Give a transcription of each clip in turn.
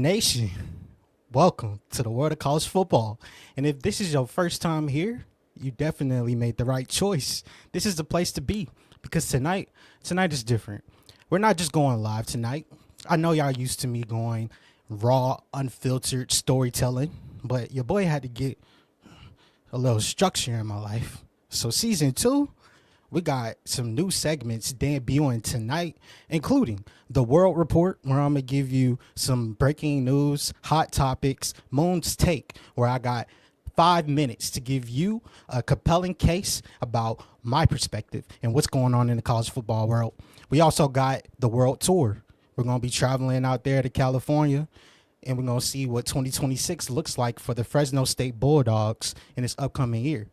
Nation, welcome to the world of college football. And if this is your first time here, you definitely made the right choice. This is the place to be because tonight is different. We're not just going live tonight. I know y'all used to me going raw, unfiltered storytelling, but your boy had to get a little structure in my life. So season 2, we got some new segments debuting tonight, including the World Report, where I'm going to give you some breaking news, hot topics, Monds Take, where I got 5 minutes to give you a compelling case about my perspective and what's going on in the college football world. We also got the WRLD TOUR. We're going to be traveling out there to California, and we're going to see what 2026 looks like for the Fresno State Bulldogs in this upcoming year.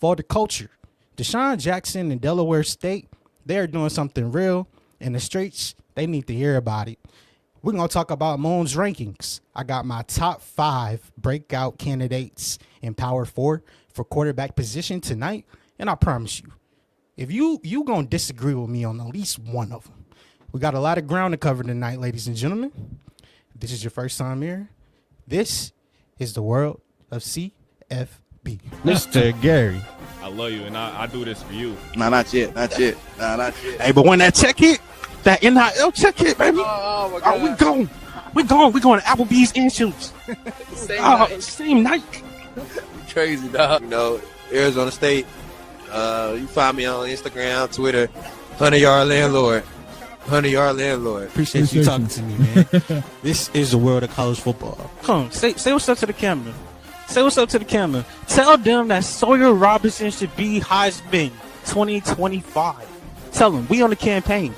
For the culture, DeSean Jackson and Delaware State, they're doing something real, and the streets, they need to hear about it. We're going to talk about Monds rankings. I got my top 5 breakout candidates in Power 4 for quarterback position tonight, and I promise you, if you going to disagree with me on at least one of them. We got a lot of ground to cover tonight, ladies and gentlemen. If this is your first time here, this is the world of CFB. Mr. Gary. I love you, and I do this for you. Nah, not yet. Not yet. Hey, but when that check hit, that NIL check hit, baby. Oh my God. We going to Applebee's and shoes. Same night. Crazy, dog. You know, Arizona State. You find me on Instagram, Twitter, 100-yard landlord. 100-yard landlord. Appreciate you talking to me, man. This is the world of college football. Come on, say what's up to the camera. Say what's up to the camera. Tell them that Sawyer Robinson should be Heisman 2025. Tell them we on the campaign.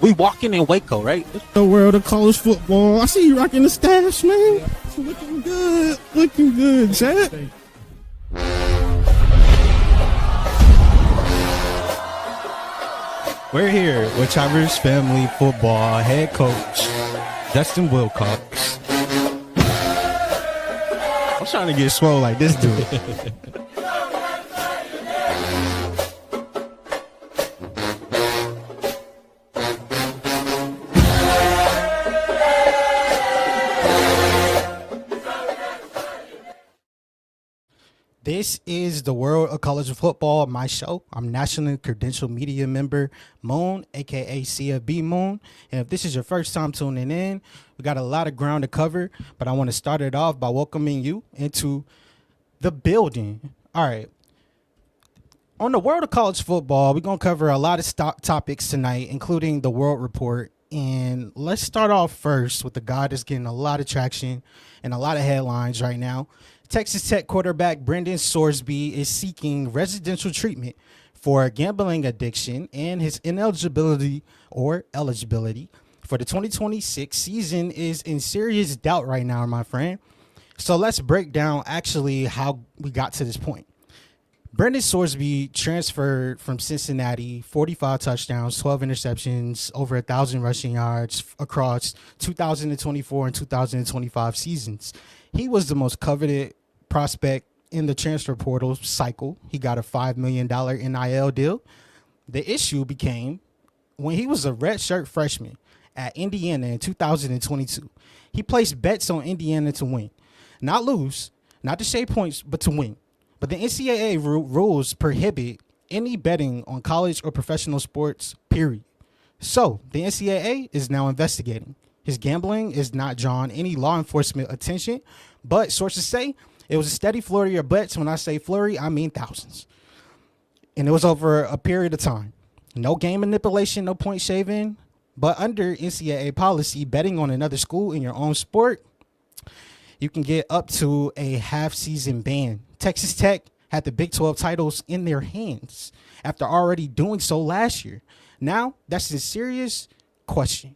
We walking in Waco, right? The world of college football. I see you rocking the stash, man. Looking good, Chad. We're here with Travers Family Football head coach, Justin Wilcox. I'm trying to get swole like this dude. This is the world of college football, my show. I'm National Credential Media Member Moon, aka CFB Moon. And if this is your first time tuning in, we got a lot of ground to cover, but I want to start it off by welcoming you into the building. All right. On the world of college football, we're going to cover a lot of topics tonight, including the World Report. And let's start off first with the guy that's getting a lot of traction and a lot of headlines right now. Texas Tech quarterback Brendan Sorsby is seeking residential treatment for gambling addiction, and his ineligibility or eligibility for the 2026 season is in serious doubt right now, my friend. So let's break down actually how we got to this point. Brendan Sorsby transferred from Cincinnati, 45 touchdowns, 12 interceptions, over 1,000 rushing yards across 2024 and 2025 seasons. He was the most coveted prospect in the transfer portal cycle. He got a $5 million NIL deal. The issue became when he was a redshirt freshman at Indiana in 2022. He placed bets on Indiana to win, not lose, not to shave points, but to win. But the NCAA rules prohibit any betting on college or professional sports, period. So the NCAA is now investigating. His gambling is not drawn any law enforcement attention, but sources say it was a steady flurry of bets. When I say flurry, I mean thousands. And it was over a period of time. No game manipulation, no point shaving. But under NCAA policy, betting on another school in your own sport, you can get up to a half-season ban. Texas Tech had the Big 12 titles in their hands after already doing so last year. Now, that's a serious question.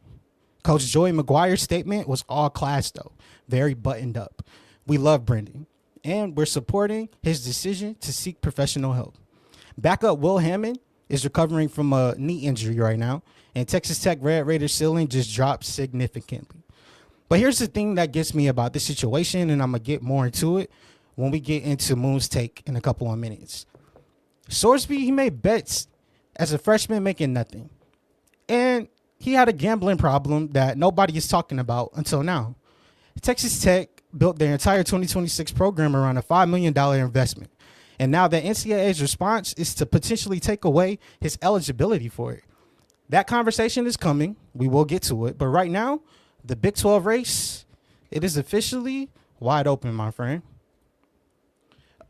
Coach Joey McGuire's statement was all class, though. Very buttoned up. We love Brendan, and we're supporting his decision to seek professional help. Backup Will Hammond is recovering from a knee injury right now, and Texas Tech Red Raiders ceiling just dropped significantly. But here's the thing that gets me about this situation, and I'm going to get more into it when we get into Moon's take in a couple of minutes. Sorsby, he made bets as a freshman making nothing. And he had a gambling problem that nobody is talking about until now. Texas Tech built their entire 2026 program around a $5 million investment. And now the NCAA's response is to potentially take away his eligibility for it. That conversation is coming. We will get to it. But right now, the Big 12 race, it is officially wide open, my friend.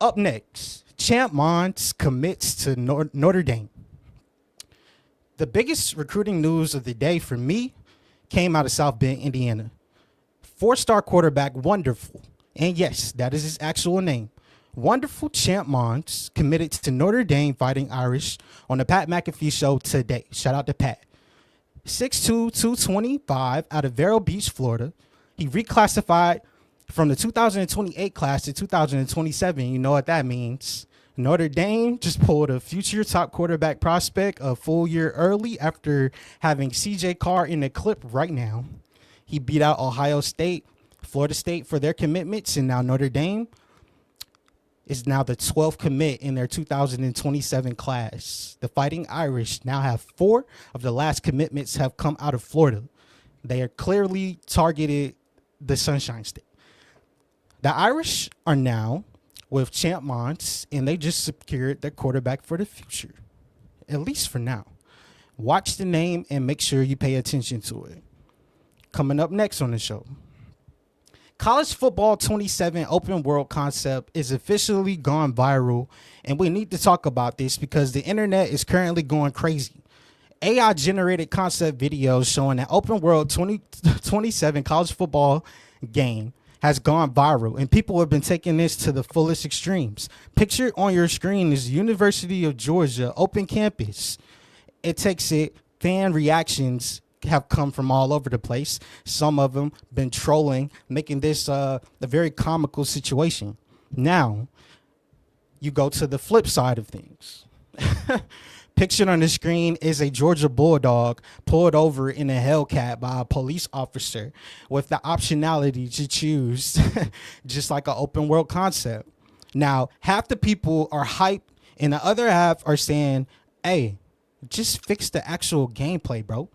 Up next, Champ Monds commits to Notre Dame. The biggest recruiting news of the day for me came out of South Bend, Indiana. 4-star quarterback, Wonderful, and yes, that is his actual name, Wonderful Champ Monds committed to Notre Dame Fighting Irish on the Pat McAfee Show today. Shout out to Pat. 6'2", 225 out of Vero Beach, Florida. He reclassified from the 2028 class to 2027. You know what that means. Notre Dame just pulled a future top quarterback prospect a full year early after having CJ Carr in the clip right now. He beat out Ohio State, Florida State for their commitments, and now Notre Dame is now the 12th commit in their 2027 class. The Fighting Irish now have 4 of the last commitments have come out of Florida. They are clearly targeted the Sunshine State. The Irish are now with Champ Monds, and they just secured their quarterback for the future, at least for now. Watch the name and make sure you pay attention to it. Coming up next on the show, College Football 27 open world concept is officially gone viral, and we need to talk about this because the internet is currently going crazy. AI generated concept videos showing that open world 2027 college football game has gone viral, and people have been taking this to the fullest extremes. Pictured on your screen is University of Georgia open campus. It takes it, fan reactions have come from all over the place. Some of them been trolling, making this a very comical situation. Now, you go to the flip side of things. Pictured on the screen is a Georgia Bulldog pulled over in a Hellcat by a police officer with the optionality to choose, just like an open world concept. Now, half the people are hyped and the other half are saying, hey, just fix the actual gameplay, bro.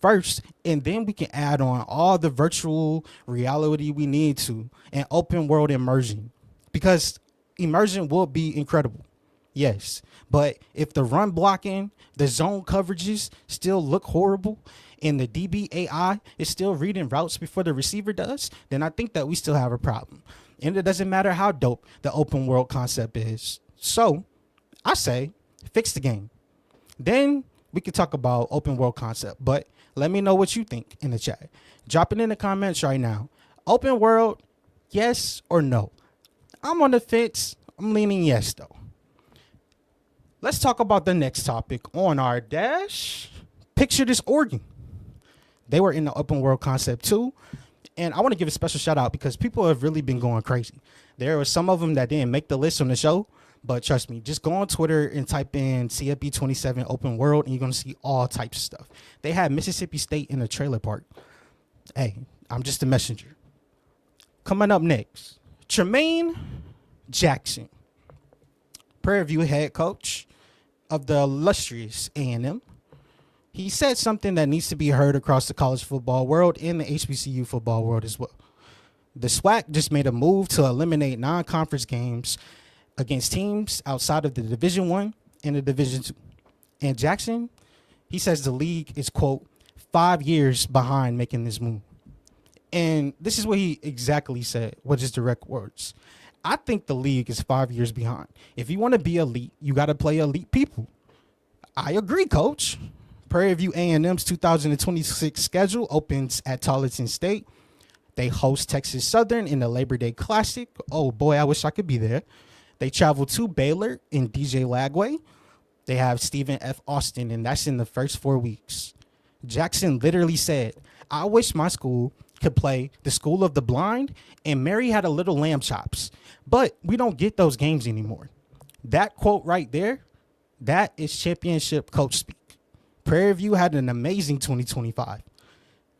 First, and then we can add on all the virtual reality we need to and open world immersion, because immersion will be incredible. Yes, but if the run blocking, the zone coverages still look horrible and the DBAI is still reading routes before the receiver does, then I think that we still have a problem. And it doesn't matter how dope the open world concept is. So I say fix the game. Then we can talk about open world concept, but let me know what you think in the chat. Drop it in the comments right now. Open world, yes or no? I'm on the fence. I'm leaning yes, though. Let's talk about the next topic on our dash. Picture this Oregon. They were in the open world concept too. And I want to give a special shout out because people have really been going crazy. There were some of them that didn't make the list on the show, but trust me, just go on Twitter and type in CFB 27 open world and you're going to see all types of stuff. They had Mississippi State in a trailer park. Hey, I'm just a messenger. Coming up next, Tremaine Jackson, Prairie View head coach of the illustrious A&M. He said something that needs to be heard across the college football world and the HBCU football world as well. The SWAC just made a move to eliminate non-conference games against teams outside of the Division I and the Division II. And Jackson, he says the league is, quote, 5 years behind making this move. And this is what he exactly said, which is direct words. I think the league is 5 years behind. If you want to be elite, you got to play elite people. I agree, coach. Prairie View A&M's 2026 schedule opens at Tarleton State. They host Texas Southern in the Labor Day Classic. Oh, boy, I wish I could be there. They travel to Baylor in DJ Lagway. They have Stephen F. Austin, and that's in the first 4 weeks. Jackson literally said, I wish my school could play the School of the Blind and Mary Had a Little Lamb Chops, but we don't get those games anymore. That quote right there, that is championship coach speak. Prairie View had an amazing 2025.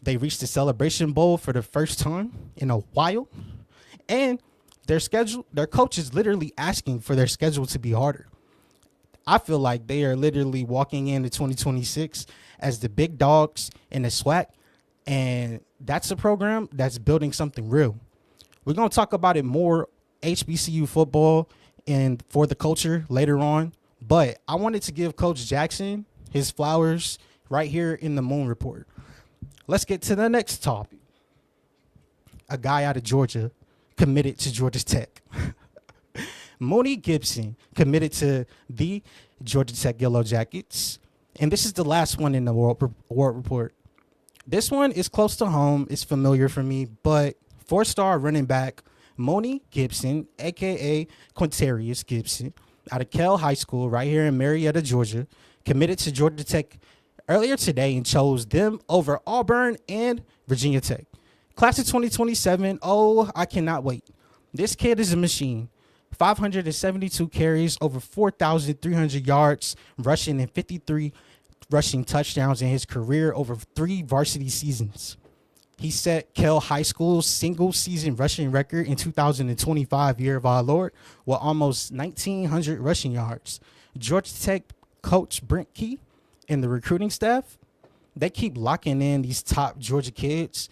They reached the Celebration Bowl for the first time in a while, and their coach is literally asking for their schedule to be harder. I feel like they are literally walking into 2026 as the big dogs in the SWAC, And that's a program that's building something real. We're going to talk about it more, HBCU football and for the culture later on. But I wanted to give Coach Jackson his flowers right here in the Moon Report. Let's get to the next topic. A guy out of Georgia committed to Georgia Tech. Moonie Gipson committed to the Georgia Tech Yellow Jackets. And this is the last one in the World Report. This one is close to home. It's familiar for me, but 4-star running back Moonie Gipson, a.k.a. Quintarius Gipson, out of Kell High School right here in Marietta, Georgia, committed to Georgia Tech earlier today and chose them over Auburn and Virginia Tech. Class of 2027, oh, I cannot wait. This kid is a machine. 572 carries, over 4,300 yards rushing, and 53 rushing touchdowns in his career over 3 varsity seasons. He set Kell High School's single-season rushing record in 2025, year of our Lord, with almost 1,900 rushing yards. Georgia Tech coach Brent Key and the recruiting staff, they keep locking in these top Georgia kids.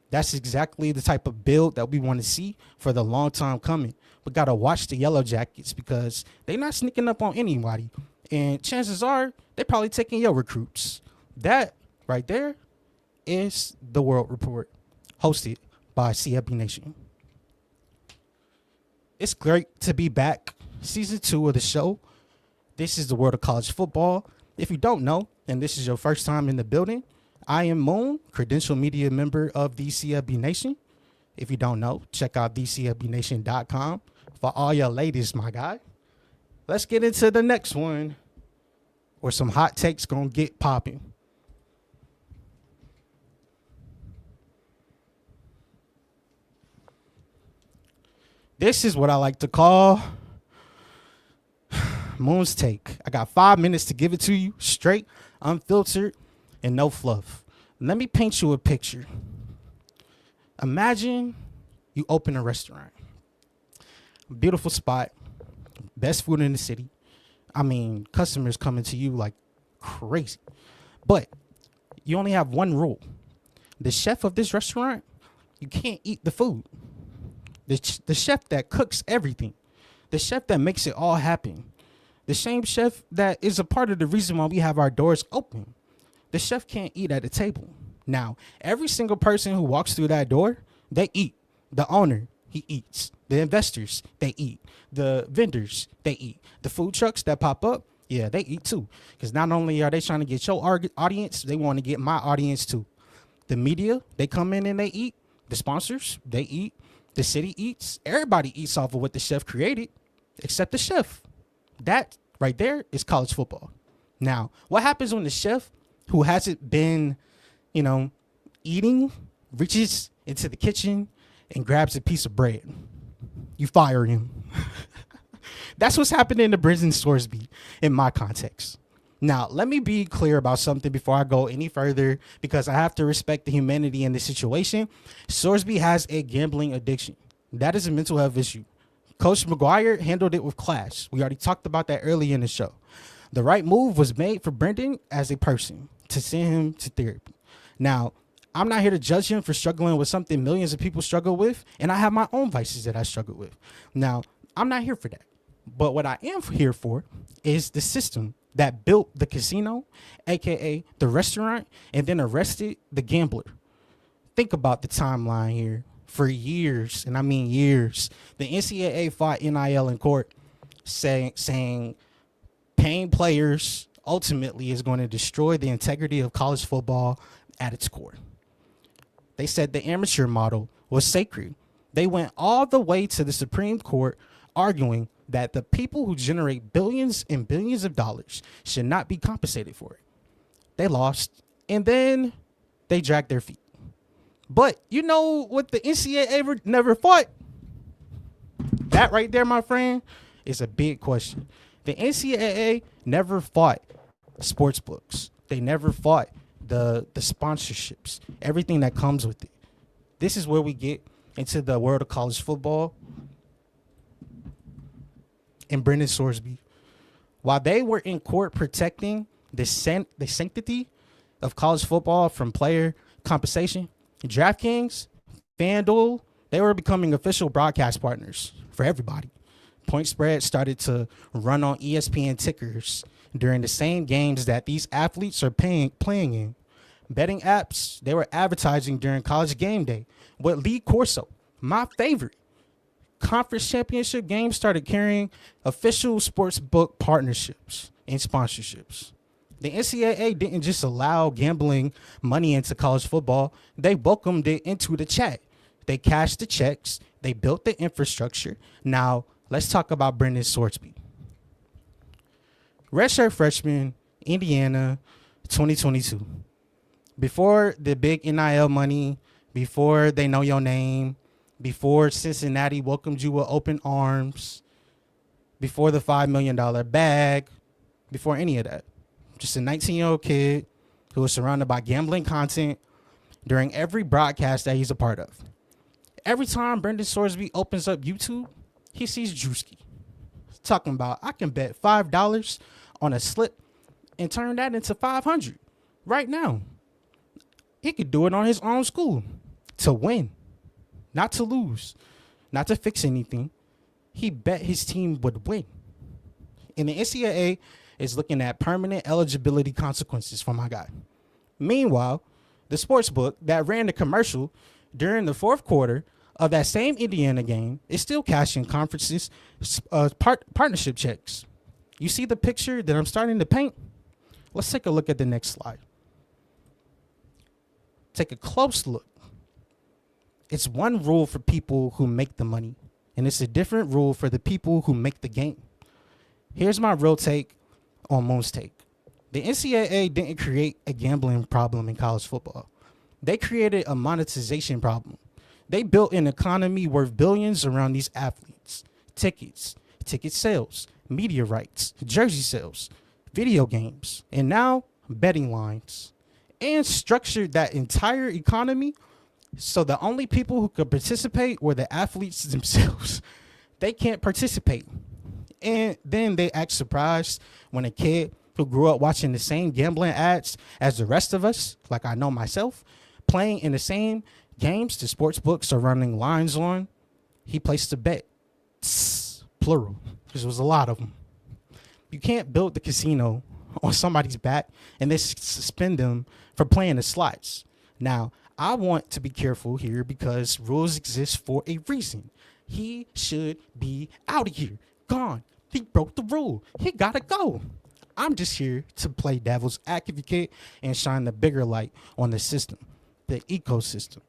That's exactly the type of build that we want to see for the long time coming. We got to watch the Yellow Jackets because they're not sneaking up on anybody. And chances are they're probably taking your recruits. That right there is the World Report, hosted by CFB Nation. It's great to be back. Season 2 of the show. This is the World of College Football. If you don't know, and this is your first time in the building, I am Moon, credential media member of the CFB Nation. If you don't know, check out thecfbnation.com for all your latest, my guy. Let's get into the next one, where some hot takes gonna get popping. This is what I like to call Moon's Take. I got 5 minutes to give it to you, straight, unfiltered, and no fluff. Let me paint you a picture. Imagine you open a restaurant. Beautiful spot, best food in the city. I mean, customers coming to you like crazy. But you only have one rule. The chef of this restaurant, you can't eat the food. The chef that cooks everything. The chef that makes it all happen. The same chef that is a part of the reason why we have our doors open. The chef can't eat at the table. Now, every single person who walks through that door, they eat. The owner, he eats. The investors, they eat. The vendors, they eat. The food trucks that pop up, yeah, they eat too. Because not only are they trying to get your audience, they want to get my audience too. The media, they come in and they eat. The sponsors, they eat. The city eats. Everybody eats off of what the chef created, except the chef. That right there is college football. Now, what happens when the chef who hasn't been, eating, reaches into the kitchen and grabs a piece of bread? You fire him. That's what's happening to Brendan Sorsby in my context. Now, let me be clear about something before I go any further, because I have to respect the humanity in this situation. Sorsby has a gambling addiction. That is a mental health issue. Coach McGuire handled it with class. We already talked about that early in the show. The right move was made for Brendan as a person, to send him to therapy. Now, I'm not here to judge him for struggling with something millions of people struggle with, and I have my own vices that I struggle with. Now, I'm not here for that. But what I am here for is the system that built the casino, aka the restaurant, and then arrested the gambler. Think about the timeline here. For years, and I mean years, the NCAA fought NIL in court, saying paying players ultimately is going to destroy the integrity of college football at its core. They said the amateur model was sacred. They went all the way to the Supreme Court arguing that the people who generate billions and billions of dollars should not be compensated for it. They lost, and then they dragged their feet. But you know what the NCAA never fought? That right there, my friend, is a big question. The NCAA never fought sports books. They never fought the sponsorships, everything that comes with it. This is where we get into the world of college football and Brendan Sorsby. While they were in court protecting the sanctity of college football from player compensation. DraftKings, FanDuel, they were becoming official broadcast partners for everybody. Point spread started to run on ESPN tickers during the same games that these athletes are playing in. Betting apps, they were advertising during college game day with Lee Corso, my favorite. Conference championship games started carrying official sports book partnerships and sponsorships. The NCAA didn't just allow gambling money into college football. They welcomed it into the chat. They cashed the checks. They built the infrastructure. Now, let's talk about Brendan Sorsby. Redshirt freshman, Indiana, 2022. Before the big NIL money, before they know your name, before Cincinnati welcomed you with open arms, before the $5 million bag, before any of that. Just a 19-year-old kid who was surrounded by gambling content during every broadcast that he's a part of. Every time Brendan Sorsby opens up YouTube, he sees Drewski talking about, I can bet $5 on a slip and turn that into 500 right now. He could do it on his own school to win, not to lose, not to fix anything. He bet his team would win. And the NCAA is looking at permanent eligibility consequences for my guy. Meanwhile, the sports book that ran the commercial during the fourth quarter of that same Indiana game is still cashing conferences partnership checks. You see the picture that I'm starting to paint? Let's take a look at the next slide. Take a close look. It's one rule for people who make the money, and it's a different rule for the people who make the game. Here's my real take on Moon's take. The NCAA didn't create a gambling problem in college football. They created a monetization problem. They built an economy worth billions around these athletes. Tickets, ticket sales, media rights, jersey sales, video games, and now betting lines. And structured that entire economy so the only people who could participate were the athletes themselves. They can't participate. And then they act surprised when a kid who grew up watching the same gambling ads as the rest of us, like I know myself, playing in the same games the sports books are running lines on, he placed a bet. Plural, because there was a lot of them. You can't build the casino on somebody's back and then suspend them for playing the slots. Now, I want to be careful here because rules exist for a reason. He should be out of here, gone. He broke the rule. He gotta go. I'm just here to play devil's advocate and shine the bigger light on the system, the ecosystem.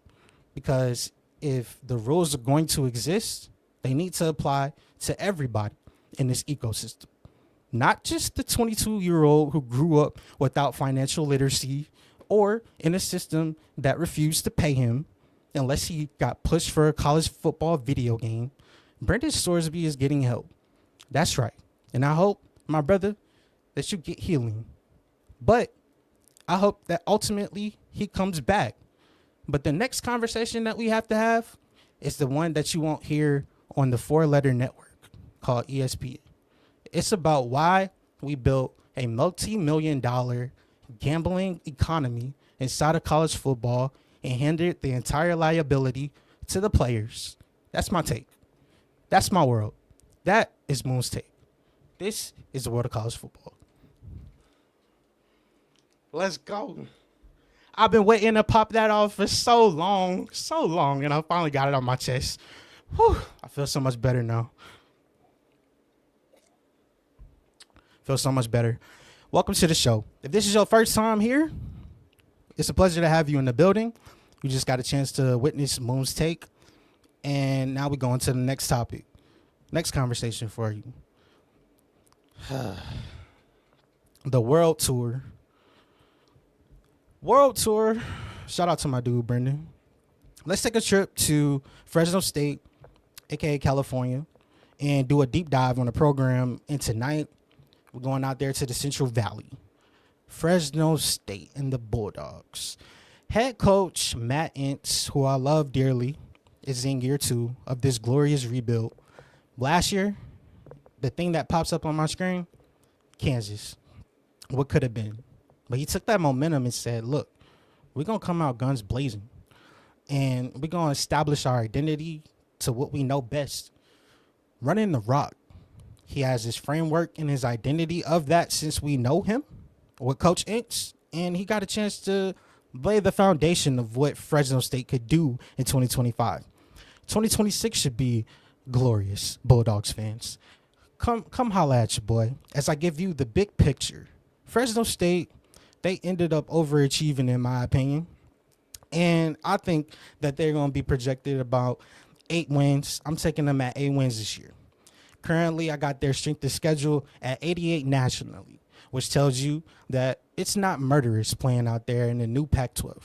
Because if the rules are going to exist, they need to apply to everybody in this ecosystem. Not just the 22-year-old who grew up without financial literacy or in a system that refused to pay him unless he got pushed for a college football video game. Brendan Sorsby is getting help. That's right. And I hope, my brother, that you get healing. But I hope that ultimately he comes back. But the next conversation that we have to have is the one that you won't hear on the 4-letter network called ESPN. It's about why we built a multi-million-dollar gambling economy inside of college football and handed the entire liability to the players. That's my take. That's my world. That is Moon's take. This is the world of college football. Let's go. I've been waiting to pop that off for so long, and I finally got it on my chest. Whew, I feel so much better now. Feel so much better. Welcome to the show. If this is your first time here, it's a pleasure to have you in the building. You just got a chance to witness Moon's take. And now we're going to the next topic. Next conversation for you. The World Tour. World Tour. Shout out to my dude, Brendan. Let's take a trip to Fresno State, a.k.a. California, and do a deep dive on the program. And tonight, we're going out there to the Central Valley. Fresno State and the Bulldogs. Head coach Matt Entz, who I love dearly, is in year 2 of this glorious rebuild. Last year, the thing that pops up on my screen, Kansas. What could have been? But he took that momentum and said, look, we're going to come out guns blazing. And we're going to establish our identity to what we know best. Running the rock. He has his framework and his identity of that since we know him with Coach Inks. And he got a chance to lay the foundation of what Fresno State could do in 2025. 2026 should be glorious, Bulldogs fans. Come holla at your boy as I give you the big picture. Fresno State, they ended up overachieving in my opinion. And I think that they're going to be projected about 8 wins. I'm taking them at 8 wins this year. Currently, I got their strength of schedule at 88 nationally, which tells you that it's not murderous playing out there in the new Pac-12.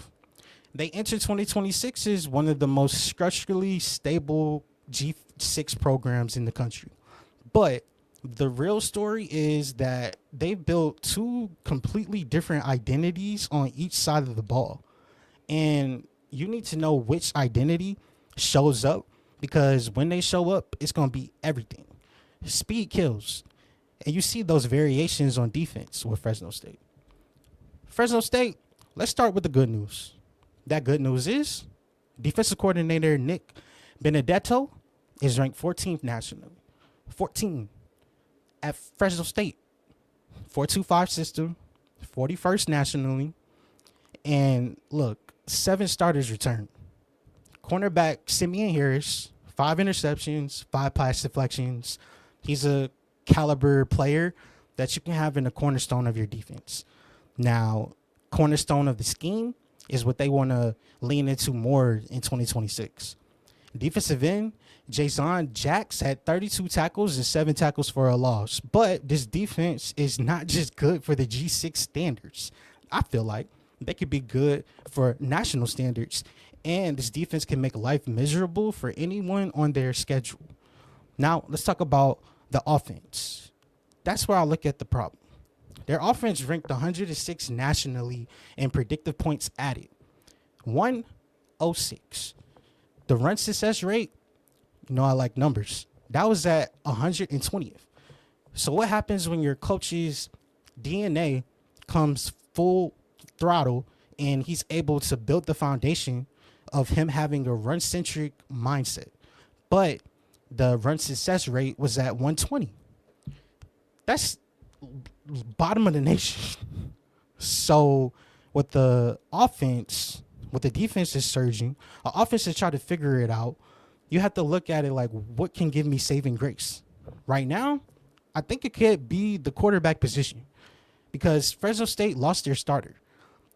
They enter 2026 as one of the most structurally stable G6 programs in the country. But the real story is that they've built 2 completely different identities on each side of the ball. And you need to know which identity shows up, because when they show up, it's going to be everything. Speed kills. And you see those variations on defense with Fresno State. Fresno State, let's start with the good news. That good news is defensive coordinator Nick Benedetto is ranked 14th nationally. 14 at Fresno State. 4-2-5 system. 41st nationally. And look, 7 starters returned. Cornerback Simeon Harris, 5 interceptions, 5 pass deflections. He's a caliber player that you can have in the cornerstone of your defense. Now, cornerstone of the scheme is what they want to lean into more in 2026. Defensive end, DeSean Jackson had 32 tackles and 7 tackles for a loss. But this defense is not just good for the G6 standards. I feel like they could be good for national standards. And this defense can make life miserable for anyone on their schedule. Now, let's talk about the offense. That's where I look at the problem. Their offense ranked 106 nationally in predictive points added. 106. The run success rate, you know I like numbers, that was at 120th. So what happens when your coach's DNA comes full throttle and he's able to build the foundation of him having a run-centric mindset? But the run success rate was at 120. That's bottom of the nation. So with the offense, with the defense is surging, the offense is trying to figure it out. You have to look at it like, what can give me saving grace? Right now, I think it could be the quarterback position, because Fresno State lost their starter.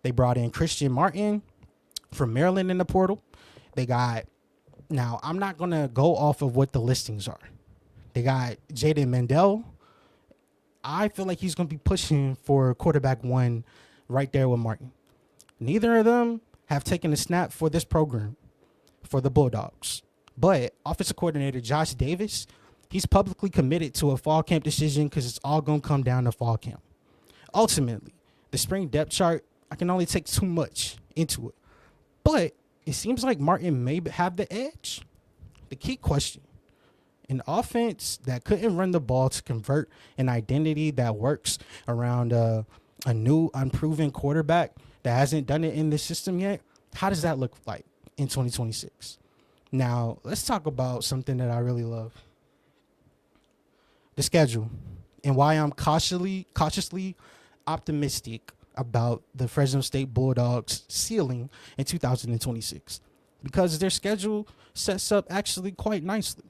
They brought in Christian Martin from Maryland in the portal. They got, now I'm not going to go off of what the listings are. They got Jaden Mendel. I feel like he's going to be pushing for quarterback 1 right there with Martin. Neither of them have taken a snap for this program, for the Bulldogs. But offensive coordinator Josh Davis, he's publicly committed to a fall camp decision, because it's all going to come down to fall camp. Ultimately, the spring depth chart, I can only take too much into it. But it seems like Martin may have the edge. The key question: an offense that couldn't run the ball to convert an identity that works around a new, unproven quarterback that hasn't done it in the system yet, how does that look like in 2026? Now, let's talk about something that I really love. The schedule, and why I'm cautiously optimistic about the Fresno State Bulldogs ceiling in 2026, because their schedule sets up actually quite nicely.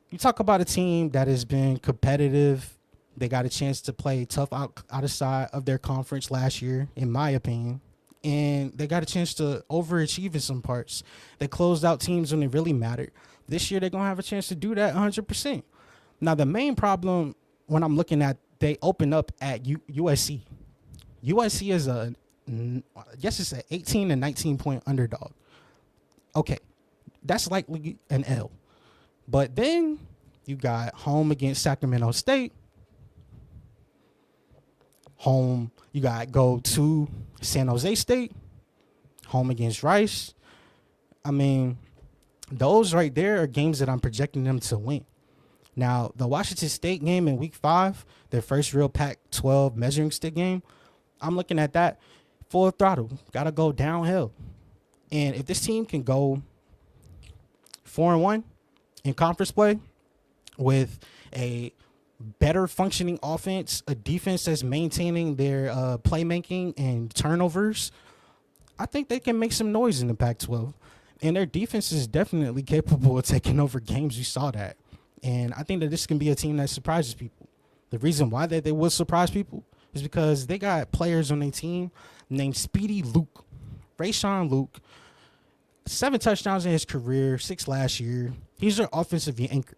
You talk about a team that has been competitive. They got a chance to play tough outside of their conference last year, in my opinion. And they got a chance to overachieve in some parts. They closed out teams when it really mattered. This year, they're going to have a chance to do that 100%. Now, the main problem when I'm looking at, they open up at USC. USC is it's an 18 and 19 point underdog. Okay, that's likely an L. But then you got home against Sacramento State. Home, you got go to San Jose State. Home against Rice. I mean, those right there are games that I'm projecting them to win. Now, the Washington State game in week 5, their first real Pac-12 measuring stick game, I'm looking at that full throttle. Got to go downhill. And if this team can go 4-1 in conference play with a better functioning offense, a defense that's maintaining their playmaking and turnovers, I think they can make some noise in the Pac-12. And their defense is definitely capable of taking over games. You saw that. And I think that this can be a team that surprises people. The reason why that they will surprise people is because they got players on their team named Speedy Luke, Rayshawn Luke, 7 touchdowns in his career, 6 last year. He's their offensive anchor.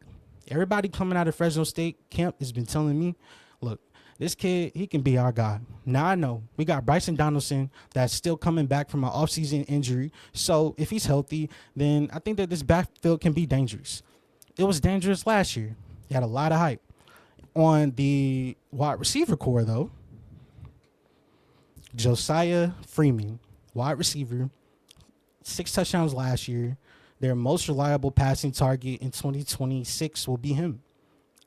Everybody coming out of Fresno State camp has been telling me, look, this kid, he can be our guy. Now I know we got Bryson Donaldson that's still coming back from an offseason injury. So if he's healthy, then I think that this backfield can be dangerous. It was dangerous last year. He had a lot of hype. On the wide receiver core, though, Josiah Freeman, wide receiver, 6 touchdowns last year. Their most reliable passing target in 2026 will be him.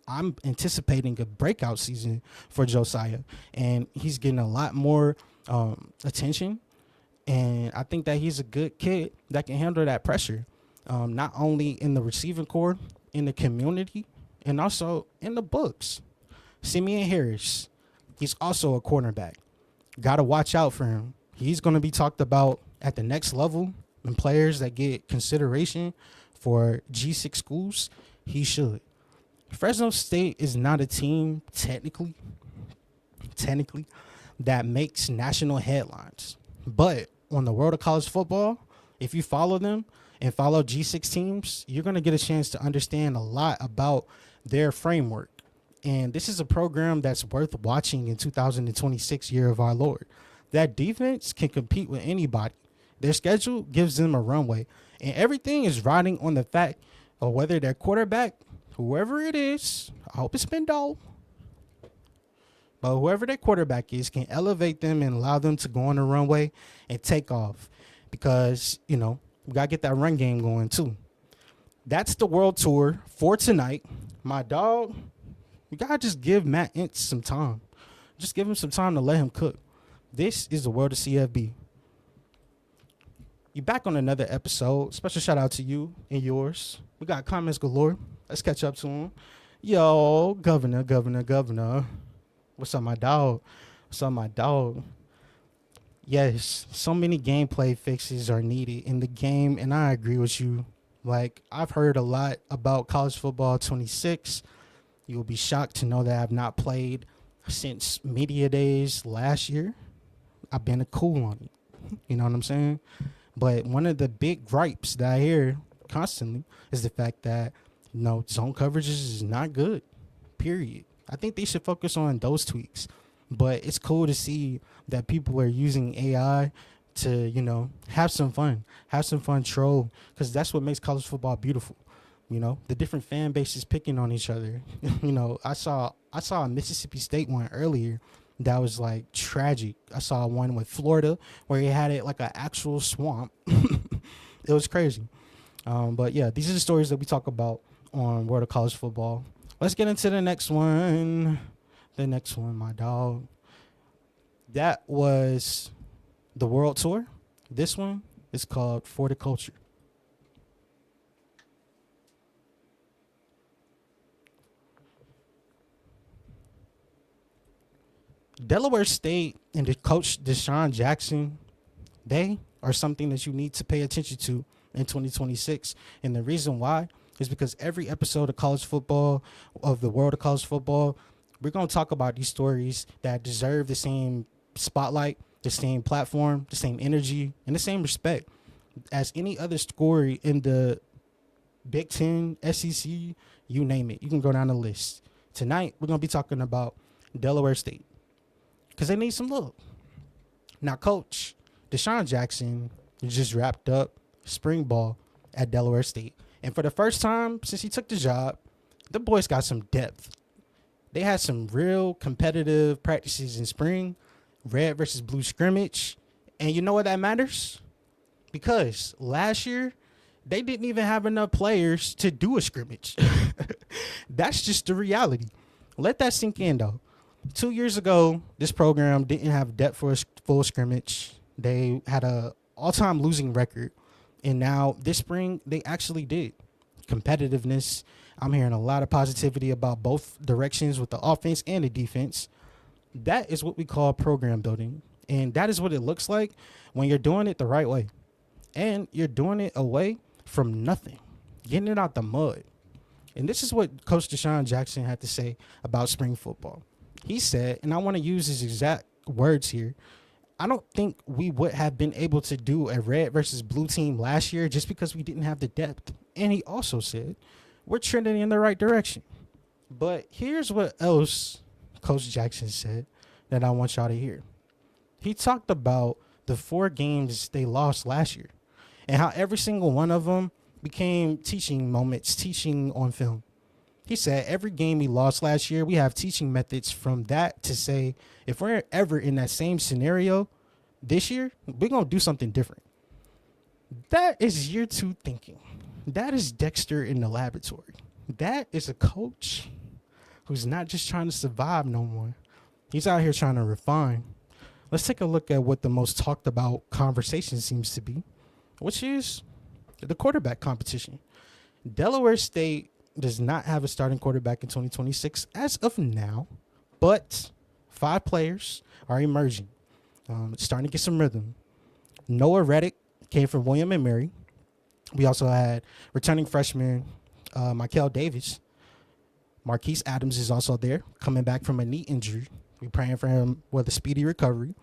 I'm anticipating a breakout season for Josiah, and he's getting a lot more attention. And I think that he's a good kid that can handle that pressure, not only in the receiving core, in the community, and also in the books. Simeon Harris, he's also a cornerback. Got to watch out for him. He's going to be talked about at the next level, and players that get consideration for G6 schools, he should. Fresno State is not a team technically that makes national headlines. But on the world of college football, if you follow them and follow G6 teams, you're going to get a chance to understand a lot about their framework. And this is a program that's worth watching in 2026, year of our Lord. That defense can compete with anybody. Their schedule gives them a runway. And everything is riding on the fact of whether their quarterback, whoever it is, I hope it's been Dole, but whoever their quarterback is can elevate them and allow them to go on the runway and take off. Because, you know, we got to get that run game going too. That's the World Tour for tonight. My dog, we got to just give Matt Ince some time. Just give him some time to let him cook. This is the World of CFB. You back on another episode. Special shout out to you and yours. We got comments galore. Let's catch up to him. Yo, Governor. What's up, my dog? Yes, so many gameplay fixes are needed in the game, and I agree with you. Like, I've heard a lot about college football 26. You'll be shocked to know that I've not played since media days last year. I've been a cool on it. You know what I'm saying? But one of the big gripes that I hear constantly is the fact that, you know, zone coverage is not good, period. I think they should focus on those tweaks. But it's cool to see that people are using AI to, you know, have some fun, troll, because that's what makes college football beautiful. You know, the different fan bases picking on each other. You know, I saw a Mississippi State one earlier that was like tragic. I saw one with Florida where he had it like an actual swamp. It was crazy. But yeah, these are the stories that we talk about on World of College Football. Let's get into the next one. My dog. That was the World Tour. This one is called For the Culture. Delaware State and the coach DeSean Jackson, they are something that you need to pay attention to in 2026. And the reason why is because every episode of college football, of the World of College Football, we're going to talk about these stories that deserve the same spotlight, the same platform, the same energy, and the same respect as any other story in the Big Ten, SEC, you name it. You can go down the list. Tonight, we're going to be talking about Delaware State because they need some love. Now, Coach DeSean Jackson just wrapped up spring ball at Delaware State. And for the first time since he took the job, the boys got some depth. They had some real competitive practices in spring, red versus blue scrimmage. And you know what that matters? Because last year, they didn't even have enough players to do a scrimmage. That's just the reality. Let that sink in, though. 2 years ago, this program didn't have depth for a full scrimmage. They had a all-time losing record, and now this spring they actually did. Competitiveness. I'm hearing a lot of positivity about both directions with the offense and the defense. That is what we call program building, and that is what it looks like when you're doing it the right way, and you're doing it away from nothing, getting it out the mud. And this is what Coach DeSean Jackson had to say about spring football. He said, and I want to use his exact words here, I don't think we would have been able to do a red versus blue team last year just because we didn't have the depth. And he also said, we're trending in the right direction. But here's what else Coach Jackson said that I want y'all to hear. He talked about the 4 games they lost last year and how every single one of them became teaching moments, teaching on film. He said every game we lost last year, we have teaching methods from that to say if we're ever in that same scenario this year, we're going to do something different. That is year 2 thinking. That is Dexter in the laboratory. That is a coach who's not just trying to survive no more. He's out here trying to refine. Let's take a look at what the most talked about conversation seems to be, which is the quarterback competition. Delaware State does not have a starting quarterback in 2026 as of now, but 5 players are emerging. It's starting to get some rhythm. Noah Reddick came from William and Mary. We also had returning freshman Michael Davis. Marquise Adams is also there, coming back from a knee injury. We're praying for him with a speedy recovery.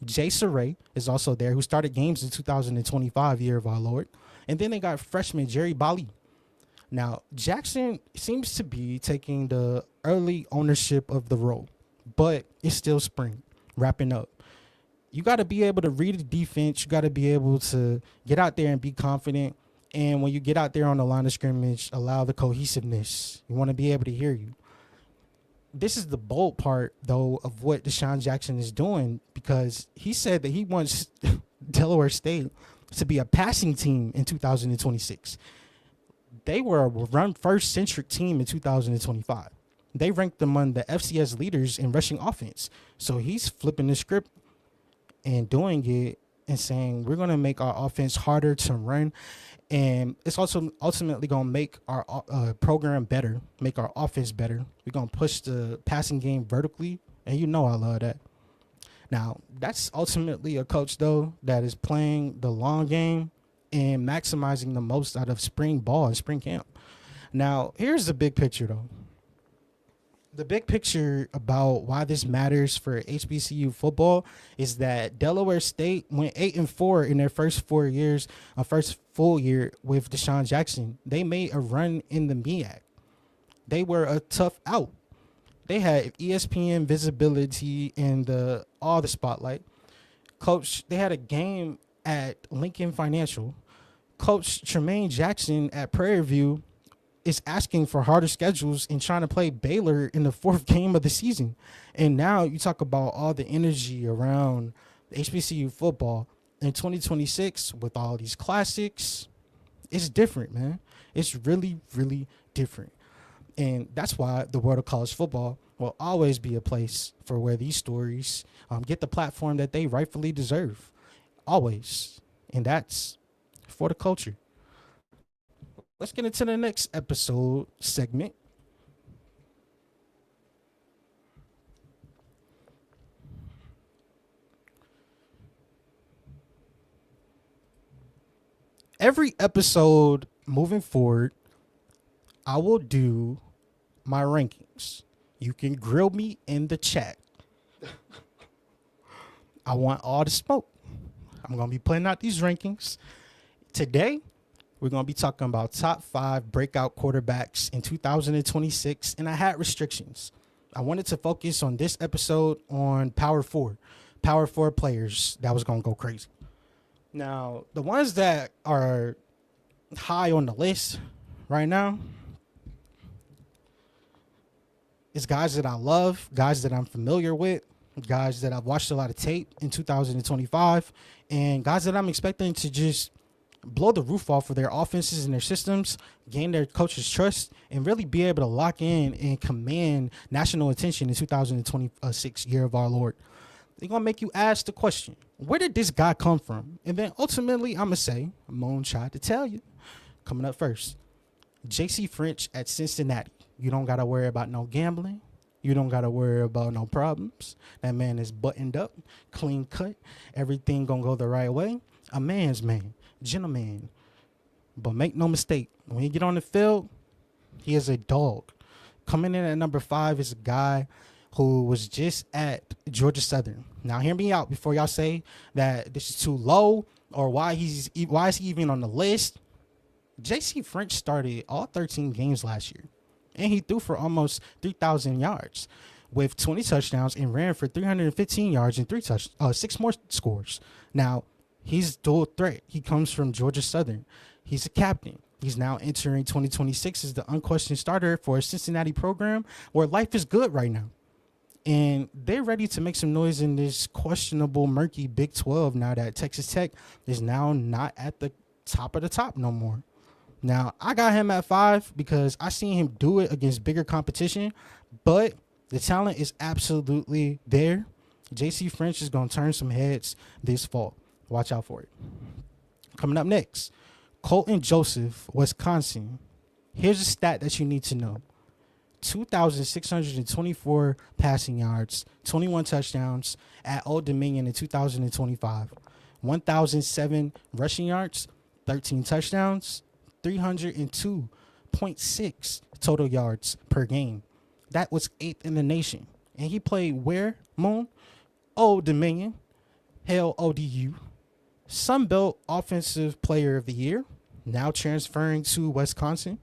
Jay Saray is also there, who started games in 2025, year of our Lord. And then they got freshman Jerry Bali. Now, Jackson seems to be taking the early ownership of the role, but it's still spring, wrapping up. You got to be able to read the defense. You got to be able to get out there and be confident. And when you get out there on the line of scrimmage, allow the cohesiveness. You want to be able to hear you. This is the bold part, though, of what DeSean Jackson is doing, because he said that he wants Delaware State to be a passing team in 2026. They were a run-first centric team in 2025. They ranked among the FCS leaders in rushing offense. So he's flipping the script and doing it and saying, we're going to make our offense harder to run. And it's also ultimately going to make our program better, make our offense better. We're going to push the passing game vertically. And you know I love that. Now, that's ultimately a coach, though, that is playing the long game and maximizing the most out of spring ball and spring camp. Now, here's the big picture, though. The big picture about why this matters for HBCU football is that Delaware State went 8-4 in their first 4 years, first full year with DeSean Jackson. They made a run in the MEAC. They were a tough out. They had ESPN visibility and all the spotlight. Coach, they had a game at Lincoln Financial. Coach Tremaine Jackson at Prairie View is asking for harder schedules and trying to play Baylor in the 4th game of the season. And now you talk about all the energy around HBCU football in 2026 with all these classics. It's different, man. It's really, really different. And that's why the world of college football will always be a place for where these stories get the platform that they rightfully deserve. Always. And that's for the culture. Let's get into the next episode segment. Every episode moving forward, I will do my rankings. You can grill me in the chat. I want all the smoke. I'm going to be putting out these rankings. Today, we're going to be talking about top 5 breakout quarterbacks in 2026, and I had restrictions. I wanted to focus on this episode on Power 4 players that was going to go crazy. Now, the ones that are high on the list right now is guys that I love, guys that I'm familiar with, guys that I've watched a lot of tape in 2025, and guys that I'm expecting to just blow the roof off of their offenses and their systems, gain their coach's trust, and really be able to lock in and command national attention in 2026 year of our Lord. They're going to make you ask the question, where did this guy come from? And then ultimately, I'm going to say, Moon tried to tell you. Coming up first, J.C. French at Cincinnati. You don't got to worry about no gambling. You don't got to worry about no problems. That man is buttoned up, clean cut. Everything going to go the right way. A man's man, gentleman. But make no mistake, when you get on the field, he is a dog. Coming in at number 5 is a guy who was just at Georgia Southern. Now, hear me out before y'all say that this is too low or why is he even on the list. J.C. French started all 13 games last year, and he threw for almost 3,000 yards with 20 touchdowns and ran for 315 yards and 6 more scores. Now, he's dual threat. He comes from Georgia Southern. He's a captain. He's now entering 2026 as the unquestioned starter for a Cincinnati program where life is good right now. And they're ready to make some noise in this questionable, murky Big 12 now that Texas Tech is now not at the top of the top no more. Now, I got him at 5 because I seen him do it against bigger competition, but the talent is absolutely there. J.C. French is going to turn some heads this fall. Watch out for it. Coming up next, Colton Joseph, Wisconsin. Here's a stat that you need to know. 2,624 passing yards, 21 touchdowns at Old Dominion in 2025. 1,007 rushing yards, 13 touchdowns, 302.6 total yards per game. That was 8th in the nation. And he played where, Moon? Old Dominion. Hell, ODU. Sunbelt Offensive Player of the Year. Now transferring to Wisconsin.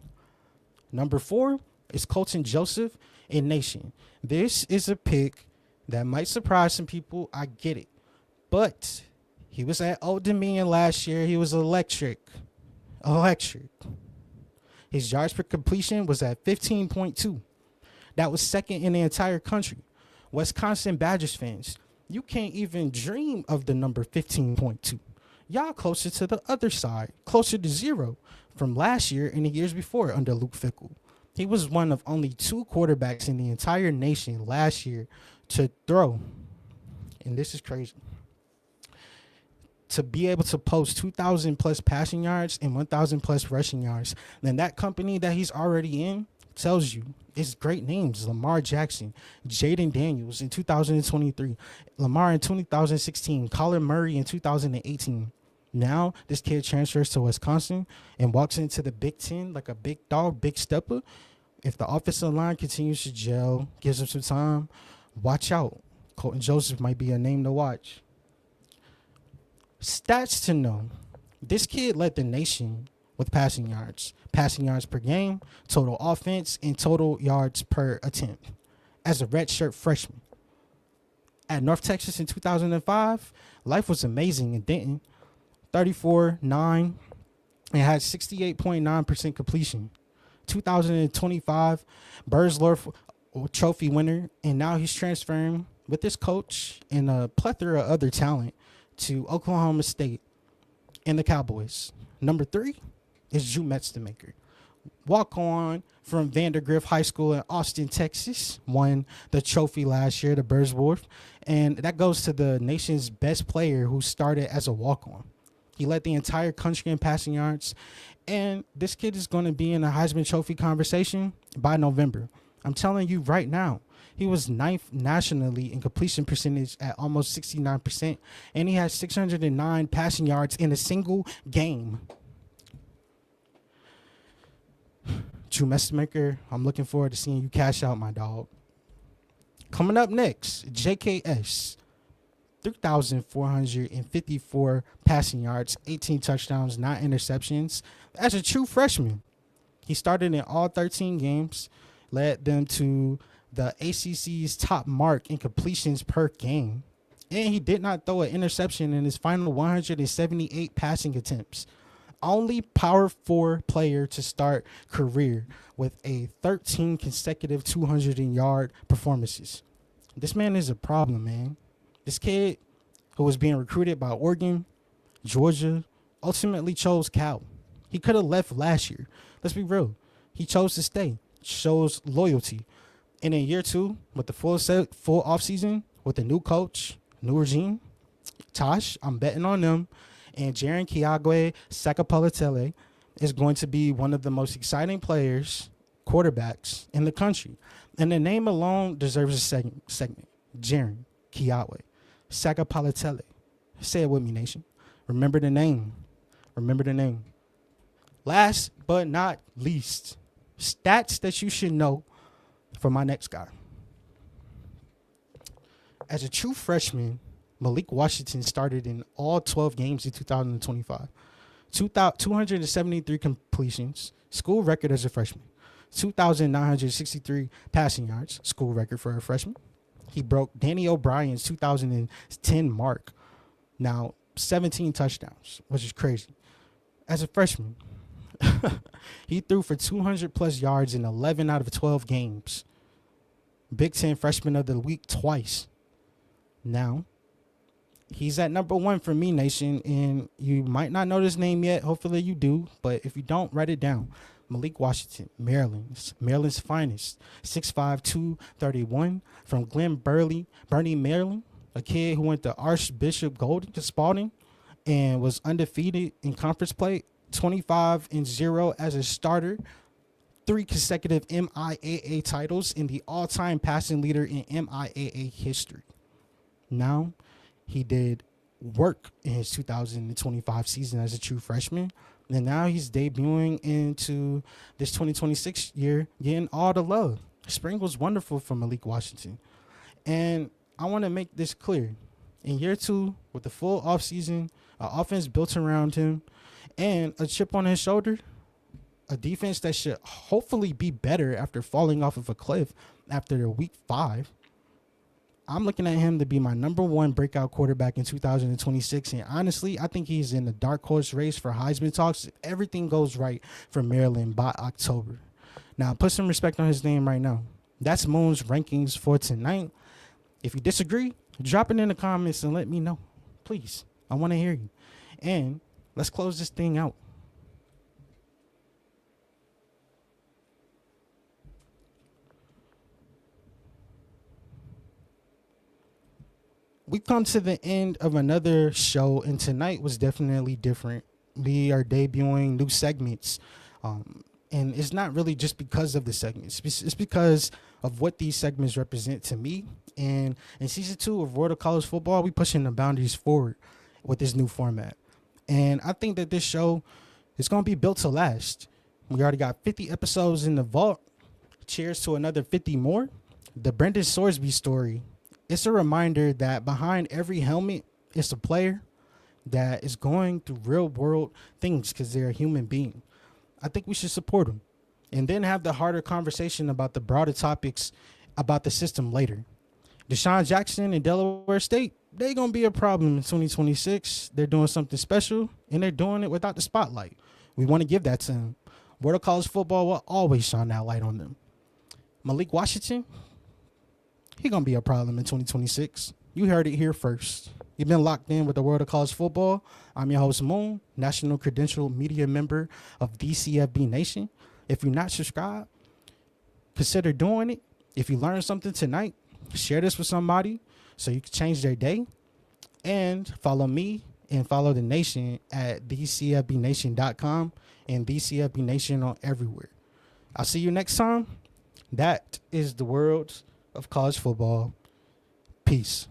Number 4 is Colton Joseph in Nation. This is a pick that might surprise some people. I get it. But he was at Old Dominion last year. He was electric. His yards per completion was at 15.2. That was second in the entire country. Wisconsin Badgers fans, you can't even dream of the number 15.2. Y'all closer to the other side, closer to 0 from last year and the years before under Luke Fickell. He was one of only 2 quarterbacks in the entire nation last year to throw, and this is crazy, to be able to post 2,000 plus passing yards and 1,000 plus rushing yards. Then that company that he's already in tells you it's great names. Lamar Jackson, Jaden Daniels in 2023, Lamar in 2016, Colin Murray in 2018. Now this kid transfers to Wisconsin and walks into the Big Ten like a big dog, big stepper. If the offensive line continues to gel, gives him some time, watch out. Colton Joseph might be a name to watch. Stats to know. This kid led the nation with passing yards per game, total offense, and total yards per attempt as a redshirt freshman. At North Texas in 2005, life was amazing in Denton. 34-9 and had 68.9% completion. 2025, Bursler Trophy winner, and now he's transferring with his coach and a plethora of other talent to Oklahoma State and the Cowboys. Number 3 is Drew Metzemaker. Walk on from Vandergrift High School in Austin, Texas. Won the trophy last year, the Bursworth. And that goes to the nation's best player who started as a walk-on. He led the entire country in passing yards. And this kid is going to be in a Heisman Trophy conversation by November. I'm telling you right now. He was 9th nationally in completion percentage at almost 69%. And he has 609 passing yards in a single game. Drew Metzemaker, I'm looking forward to seeing you cash out, my dog. Coming up next, JKS. 3,454 passing yards, 18 touchdowns, 9 interceptions. As a true freshman, he started in all 13 games, led them to the ACC's top mark in completions per game. And he did not throw an interception in his final 178 passing attempts. Only Power 4 player to start career with a 13 consecutive 200-yard performances. This man is a problem, man. This kid who was being recruited by Oregon, Georgia, ultimately chose Cal. He could have left last year. Let's be real. He chose to stay. Shows loyalty. And in year 2, with the full offseason, with the new coach, new regime, Tosh, I'm betting on them. And Jaren Kiagwe Sakapalitele is going to be one of the most exciting players, quarterbacks in the country. And the name alone deserves a segment. Jaren Kiagwe Sakapalitele. Say it with me, nation. Remember the name. Remember the name. Last but not least, stats that you should know for my next guy. As a true freshman, Malik Washington started in all 12 games in 2025. 273 completions, school record as a freshman. 2,963 passing yards, school record for a freshman. He broke Danny O'Brien's 2010 mark. Now, 17 touchdowns, which is crazy. As a freshman, he threw for 200-plus yards in 11 out of 12 games. Big Ten Freshman of the Week twice. Now, he's at number 1 for me, nation, and you might not know this name yet. Hopefully you do, but if you don't, write it down. Malik Washington, Maryland's finest, 6'5", 231, from Glen Burnie, Maryland, a kid who went to Archbishop Spalding and was undefeated in conference play, 25-0 as a starter, 3 consecutive MIAA titles, and the all-time passing leader in MIAA history. Now, he did work in his 2025 season as a true freshman, and now he's debuting into this 2026 year, getting all the love. Spring was wonderful for Malik Washington, and I want to make this clear. In year 2, with the full offseason, an offense built around him, and a chip on his shoulder, a defense that should hopefully be better after falling off of a cliff after the week 5, I'm looking at him to be my number 1 breakout quarterback in 2026. And honestly, I think he's in the dark horse race for Heisman talks if everything goes right for Maryland by October. Now, put some respect on his name right now. That's Moon's rankings for tonight. If you disagree, drop it in the comments and let me know. Please, I want to hear you. And let's close this thing out. We've come to the end of another show, and tonight was definitely different. We are debuting new segments, and it's not really just because of the segments. It's because of what these segments represent to me. And in season 2 of World of College Football, we pushing the boundaries forward with this new format. And I think that this show is going to be built to last. We already got 50 episodes in the vault. Cheers to another 50 more. The Brendan Sorsby story. It's a reminder that behind every helmet is a player that is going through real world things because they're a human being. I think we should support them and then have the harder conversation about the broader topics about the system later. DeSean Jackson and Delaware State, they're going to be a problem in 2026. They're doing something special, and they're doing it without the spotlight. We want to give that to them. World of College Football will always shine that light on them. Malik Washington, he's going to be a problem in 2026. You heard it here first. You've been locked in with the World of College Football. I'm your host, Moon, National Credential Media Member of DCFB Nation. If you're not subscribed, consider doing it. If you learned something tonight, share this with somebody so you can change their day. And follow me and follow the nation at DCFBNation.com and DCFB Nation on everywhere. I'll see you next time. That is the World of College Football. Peace.